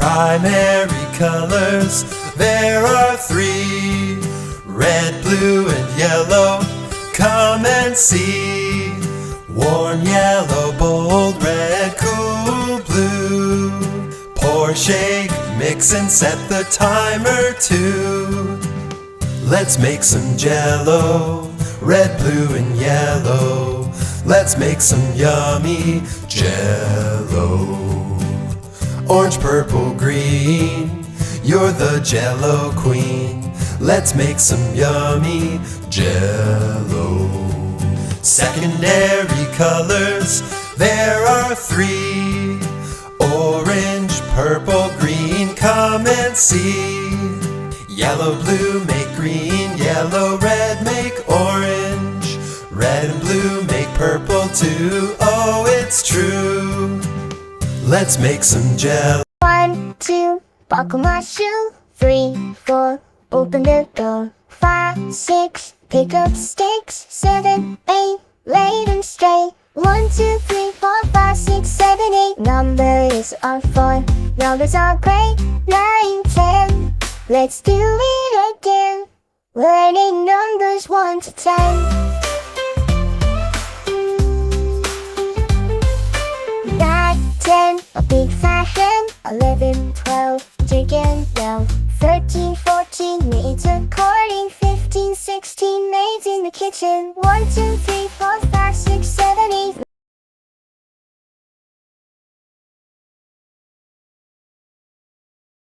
Primary colors, there are three: red, blue, and yellow. Come and see. Warm yellow, bold red, cool blue. Pour, shake, mix, and set the timer to. Let's make some Jell-O, red, blue, and yellow. Let's make some yummy Jell-O. Orange, purple, green, you're the Jell-O queen. Let's make some yummy Jell-O. Secondary colors, there are three: orange, purple, green, come and see. Yellow, blue, make green, yellow, red, make orange. Red and blue make purple too, oh it's true. Let's make some Jell-O. 1, 2, buckle my shoe. 3, 4, open the door. 5, 6, pick up sticks. 7, 8, lay them straight. 1, 2, 3, 4, 5, 6, 7, 8. Numbers are fun, numbers are great. 9, 10, let's do it again. Learning numbers 1 to 10. 10, a big fashion. 11, 12, chicken now. 13, 14, maids according. 15, 16, maids in the kitchen. 1, 2, 3, 4, 5, 6, 7, 8,